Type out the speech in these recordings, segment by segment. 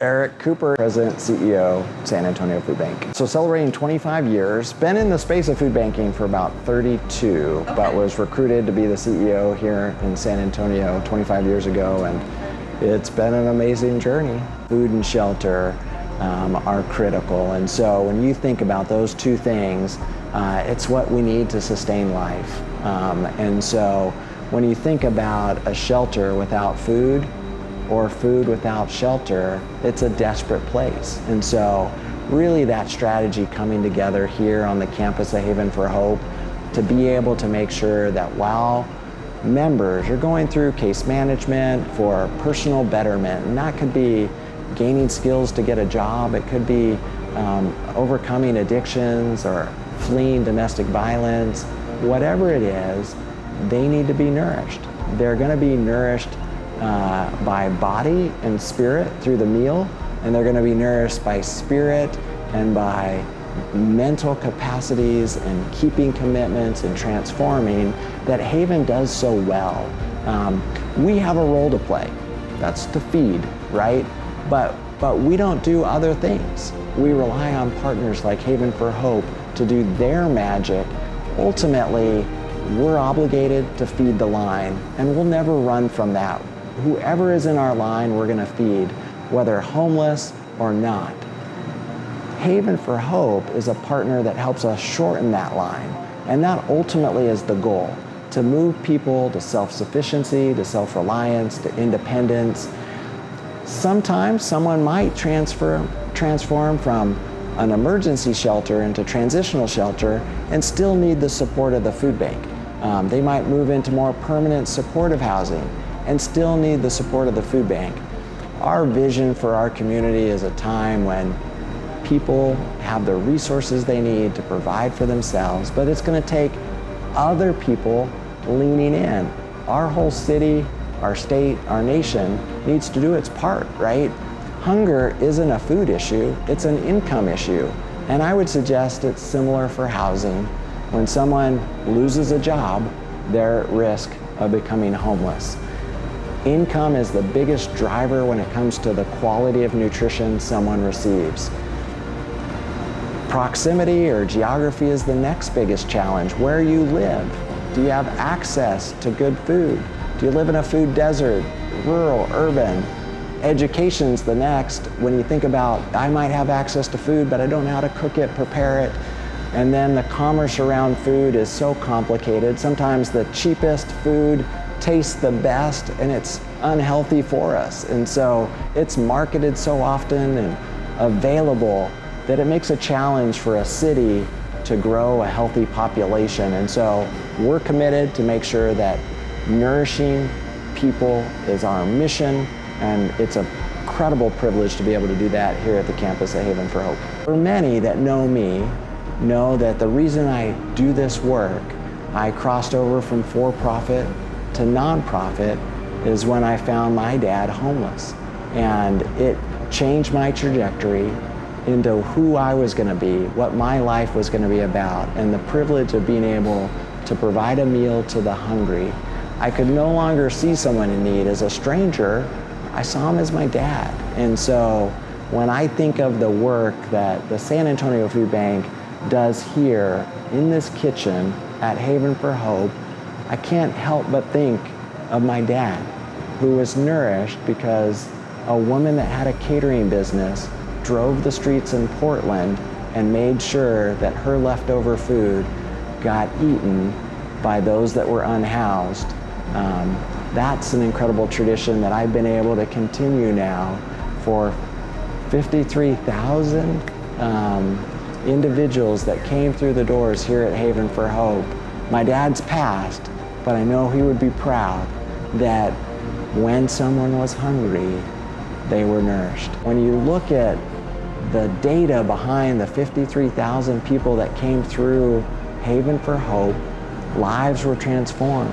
Eric Cooper, President, CEO, San Antonio Food Bank. So celebrating 25 years, been in the space of food banking for about 32, but was recruited to be the CEO here in San Antonio 25 years ago, and it's been an amazing journey. Food and shelter are critical, and so when you think about those two things, it's what we need to sustain life. And so when you think about a shelter without food, or food without shelter, it's a desperate place. And so really that strategy coming together here on the campus of Haven for Hope to be able to make sure that while members are going through case management for personal betterment, and that could be gaining skills to get a job, it could be overcoming addictions or fleeing domestic violence, whatever it is, they need to be nourished. They're gonna be nourished by body and spirit through the meal, and they're going to be nourished by spirit and by mental capacities and keeping commitments and transforming that Haven does so well. We have a role to play. That's to feed, right? But we don't do other things. We rely on partners like Haven for Hope to do their magic. Ultimately, we're obligated to feed the line, and we'll never run from that. Whoever is in our line, we're going to feed, whether homeless or not. Haven for Hope is a partner that helps us shorten that line, and that ultimately is the goal, to move people to self-sufficiency, to self-reliance, to independence. Sometimes someone might transform from an emergency shelter into transitional shelter and still need the support of the food bank. They might move into more permanent supportive housing and still need the support of the food bank. Our vision for our community is a time when people have the resources they need to provide for themselves, but it's going to take other people leaning in. Our whole city, our state, our nation needs to do its part, right? Hunger isn't a food issue, it's an income issue. And I would suggest it's similar for housing. When someone loses a job, they're at risk of becoming homeless. Income is the biggest driver when it comes to the quality of nutrition someone receives. Proximity or geography is the next biggest challenge. Where you live, do you have access to good food? Do you live in a food desert, rural, urban? Education's the next. When you think about, I might have access to food, but I don't know how to cook it, prepare it. And then the commerce around food is so complicated. Sometimes the cheapest food tastes the best, and it's unhealthy for us. And so it's marketed so often and available that it makes a challenge for a city to grow a healthy population. And so we're committed to make sure that nourishing people is our mission, and it's a incredible privilege to be able to do that here at the campus at Haven for Hope. For many that know me, know that the reason I do this work, I crossed over from for-profit to nonprofit, is when I found my dad homeless. And it changed my trajectory into who I was going to be, what my life was going to be about, and the privilege of being able to provide a meal to the hungry. I could no longer see someone in need as a stranger. I saw him as my dad. And so when I think of the work that the San Antonio Food Bank does here in this kitchen at Haven for Hope, I can't help but think of my dad, who was nourished because a woman that had a catering business drove the streets in Portland and made sure that her leftover food got eaten by those that were unhoused. That's an incredible tradition that I've been able to continue now for 53,000 individuals that came through the doors here at Haven for Hope. My dad's passed, but I know he would be proud that when someone was hungry, they were nourished. When you look at the data behind the 53,000 people that came through Haven for Hope, lives were transformed.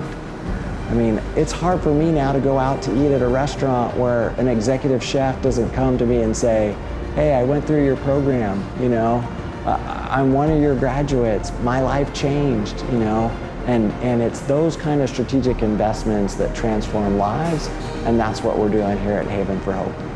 I mean, it's hard for me now to go out to eat at a restaurant where an executive chef doesn't come to me and say, hey, I went through your program, you know, I'm one of your graduates, my life changed, you know, and it's those kind of strategic investments that transform lives, and that's what we're doing here at Haven for Hope.